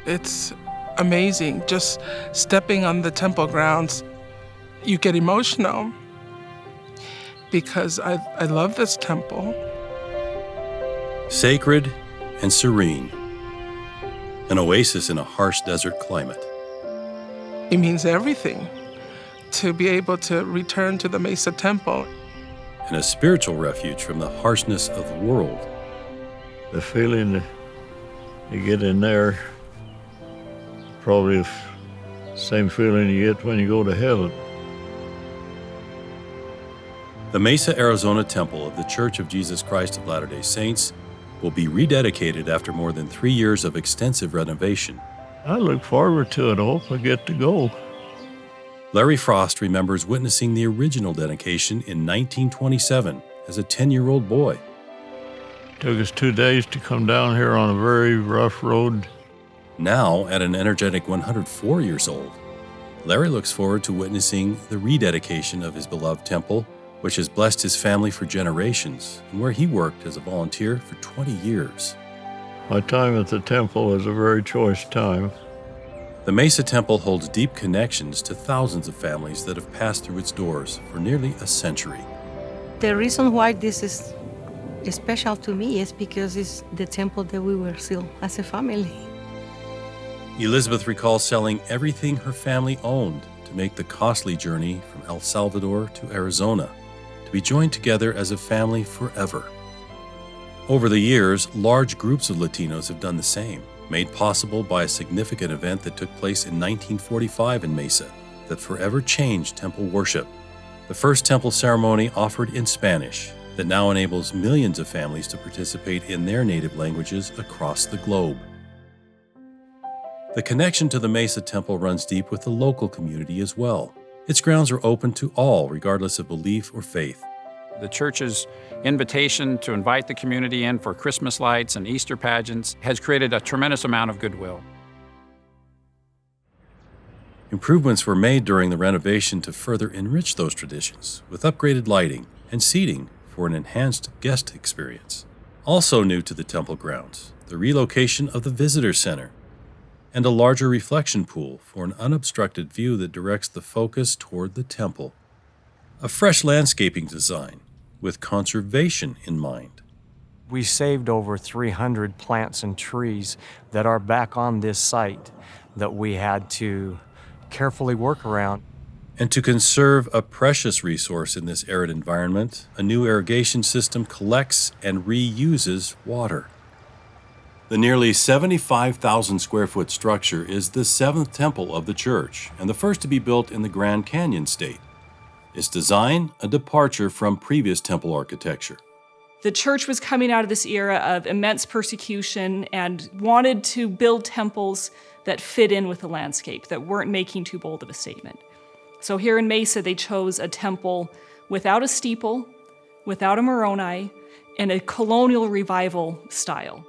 It's amazing. Just stepping on the temple grounds, you get emotional because I love this temple. Sacred and serene, an oasis in a harsh desert climate. It means everything to be able to return to the Mesa Temple. And a spiritual refuge from the harshness of the world. The feeling that you get in there, probably the same feeling you get when you go to heaven. The Mesa, Arizona Temple of the Church of Jesus Christ of Latter-day Saints will be rededicated after more than 3 years of extensive renovation. I look forward to it. I hope I get to go. Larry Frost remembers witnessing the original dedication in 1927 as a 10-year-old boy. It took us 2 days to come down here on a very rough road. Now, at an energetic 104 years old, Larry looks forward to witnessing the rededication of his beloved temple, which has blessed his family for generations and where he worked as a volunteer for 20 years. My time at the temple was a very choice time. The Mesa Temple holds deep connections to thousands of families that have passed through its doors for nearly a century. The reason why this is special to me is because it's the temple that we were still as a family. Elizabeth recalls selling everything her family owned to make the costly journey from El Salvador to Arizona, to be joined together as a family forever. Over the years, large groups of Latinos have done the same, made possible by a significant event that took place in 1945 in Mesa that forever changed temple worship. The first temple ceremony offered in Spanish that now enables millions of families to participate in their native languages across the globe. The connection to the Mesa Temple runs deep with the local community as well. Its grounds are open to all, regardless of belief or faith. The church's invitation to invite the community in for Christmas lights and Easter pageants has created a tremendous amount of goodwill. Improvements were made during the renovation to further enrich those traditions with upgraded lighting and seating for an enhanced guest experience. Also new to the temple grounds, the relocation of the visitor center and a larger reflection pool for an unobstructed view that directs the focus toward the temple. A fresh landscaping design with conservation in mind. We saved over 300 plants and trees that are back on this site that we had to carefully work around. And to conserve a precious resource in this arid environment, a new irrigation system collects and reuses water. The nearly 75,000 square foot structure is the seventh temple of the church and the first to be built in the Grand Canyon state. Its design, a departure from previous temple architecture. The church was coming out of this era of immense persecution and wanted to build temples that fit in with the landscape, that weren't making too bold of a statement. So here in Mesa, they chose a temple without a steeple, without a Moroni, in a colonial revival style.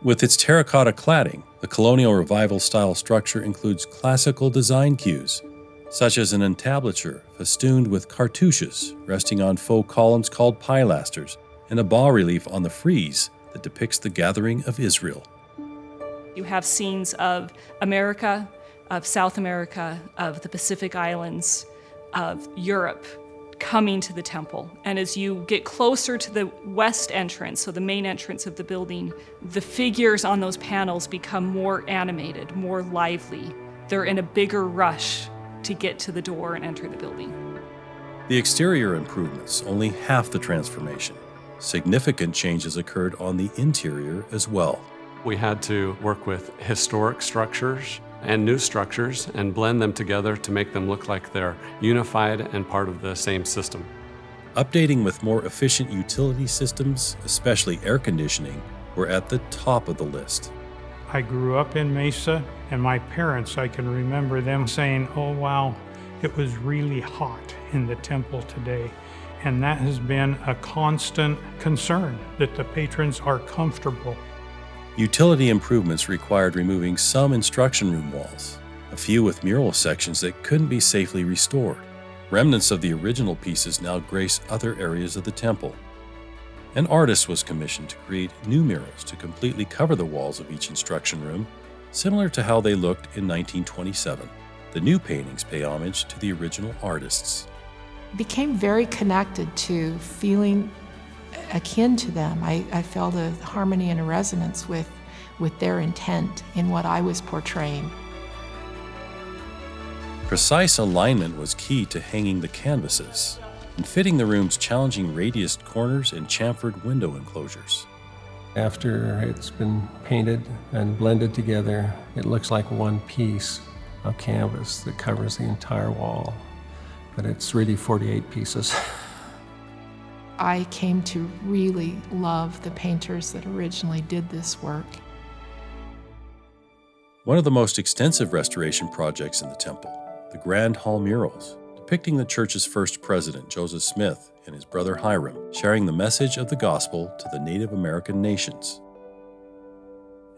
With its terracotta cladding, the colonial revival style structure includes classical design cues, such as an entablature festooned with cartouches resting on faux columns called pilasters, and a bas-relief on the frieze that depicts the gathering of Israel. You have scenes of America, of South America, of the Pacific Islands, of Europe coming to the temple. And as you get closer to the west entrance, so the main entrance of the building, the figures on those panels become more animated, more lively. They're in a bigger rush to get to the door and enter the building. The exterior improvements only half the transformation. Significant changes occurred on the interior as well. We had to work with historic structures and new structures and blend them together to make them look like they're unified and part of the same system. Updating with more efficient utility systems, especially air conditioning, were at the top of the list. I grew up in Mesa, and my parents, I can remember them saying, "Oh wow, it was really hot in the temple today." And that has been a constant concern, that the patrons are comfortable. Utility improvements required removing some instruction room walls, a few with mural sections that couldn't be safely restored. Remnants of the original pieces now grace other areas of the temple. An artist was commissioned to create new murals to completely cover the walls of each instruction room, similar to how they looked in 1927. The new paintings pay homage to the original artists. Became very connected to feeling akin to them. I felt a harmony and a resonance with their intent in what I was portraying. Precise alignment was key to hanging the canvases and fitting the room's challenging radiused corners and chamfered window enclosures. After it's been painted and blended together, it looks like one piece of canvas that covers the entire wall, but it's really 48 pieces. I came to really love the painters that originally did this work. One of the most extensive restoration projects in the temple, the Grand Hall murals, depicting the church's first president, Joseph Smith, and his brother Hiram, sharing the message of the gospel to the Native American nations.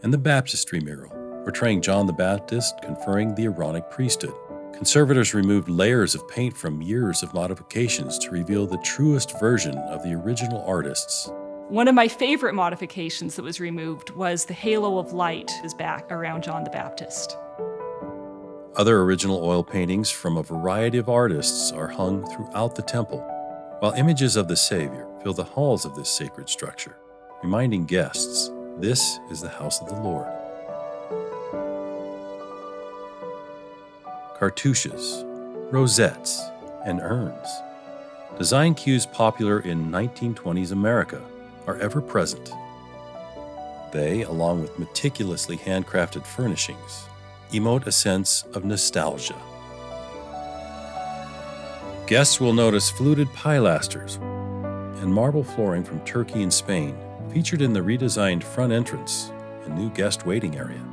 And the baptistry mural, portraying John the Baptist conferring the Aaronic priesthood. Conservators removed layers of paint from years of modifications to reveal the truest version of the original artists. One of my favorite modifications that was removed was the halo of light is back around John the Baptist. Other original oil paintings from a variety of artists are hung throughout the temple, while images of the Savior fill the halls of this sacred structure, reminding guests this is the house of the Lord. Cartouches, rosettes, and urns, design cues popular in 1920s America, are ever present. They, along with meticulously handcrafted furnishings, emote a sense of nostalgia. Guests will notice fluted pilasters and marble flooring from Turkey and Spain, featured in the redesigned front entrance and new guest waiting area.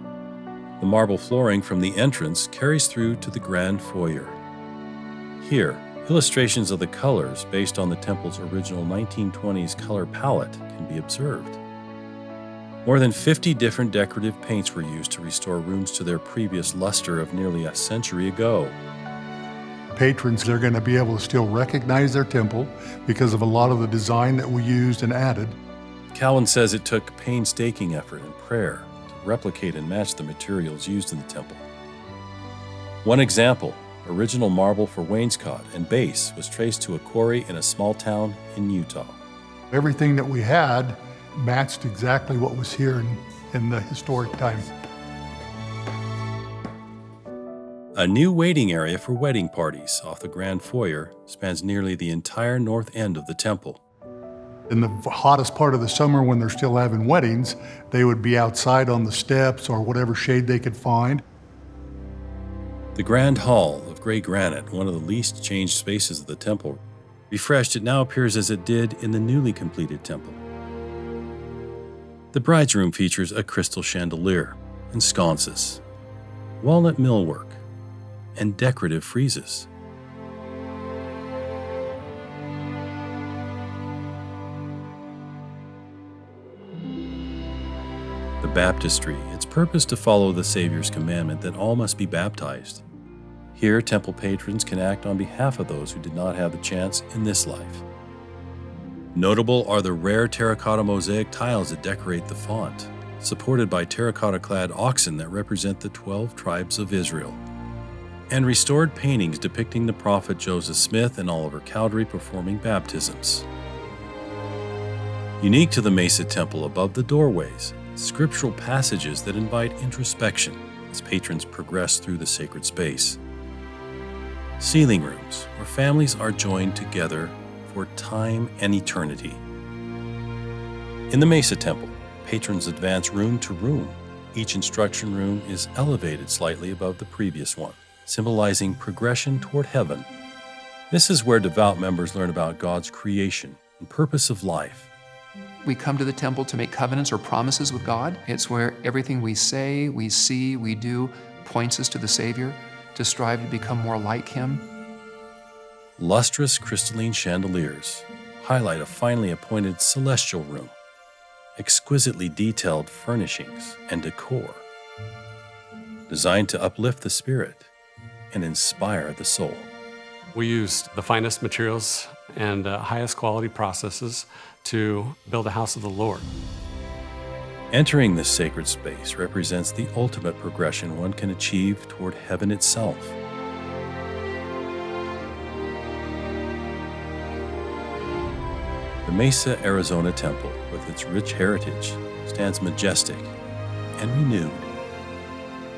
The marble flooring from the entrance carries through to the grand foyer. Here, illustrations of the colors based on the temple's original 1920s color palette can be observed. More than 50 different decorative paints were used to restore rooms to their previous luster of nearly a century ago. Patrons are going to be able to still recognize their temple because of a lot of the design that we used and added. Cowan says it took painstaking effort and prayer to replicate and match the materials used in the temple. One example, original marble for wainscot and base was traced to a quarry in a small town in Utah. Everything that we had matched exactly what was here in the historic time. A new waiting area for wedding parties off the grand foyer spans nearly the entire north end of the temple. In the hottest part of the summer when they're still having weddings, they would be outside on the steps or whatever shade they could find. The grand hall of gray granite, one of the least changed spaces of the temple, refreshed, it now appears as it did in the newly completed temple. The bride's room features a crystal chandelier and sconces, walnut millwork, and decorative friezes. The baptistry, its purpose to follow the Savior's commandment that all must be baptized. Here, temple patrons can act on behalf of those who did not have the chance in this life. Notable are the rare terracotta mosaic tiles that decorate the font, supported by terracotta-clad oxen that represent the 12 tribes of Israel, and restored paintings depicting the prophet Joseph Smith and Oliver Cowdery performing baptisms. Unique to the Mesa Temple, above the doorways, scriptural passages that invite introspection as patrons progress through the sacred space. Ceiling rooms where families are joined together for time and eternity. In the Mesa Temple, patrons advance room to room. Each instruction room is elevated slightly above the previous one, symbolizing progression toward heaven. This is where devout members learn about God's creation and purpose of life. We come to the temple to make covenants or promises with God. It's where everything we say, we see, we do points us to the Savior, to strive to become more like Him. Lustrous crystalline chandeliers highlight a finely appointed celestial room, exquisitely detailed furnishings and decor, designed to uplift the spirit and inspire the soul. We used the finest materials and highest quality processes to build a house of the Lord. Entering this sacred space represents the ultimate progression one can achieve toward heaven itself. The Mesa, Arizona Temple, with its rich heritage, stands majestic and renewed,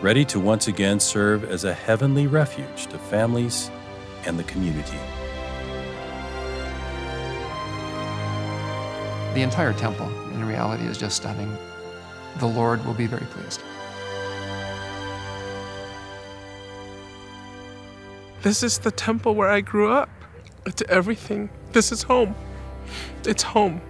ready to once again serve as a heavenly refuge to families and the community. The entire temple, in reality, is just stunning. The Lord will be very pleased. This is the temple where I grew up. It's everything. This is home. It's home.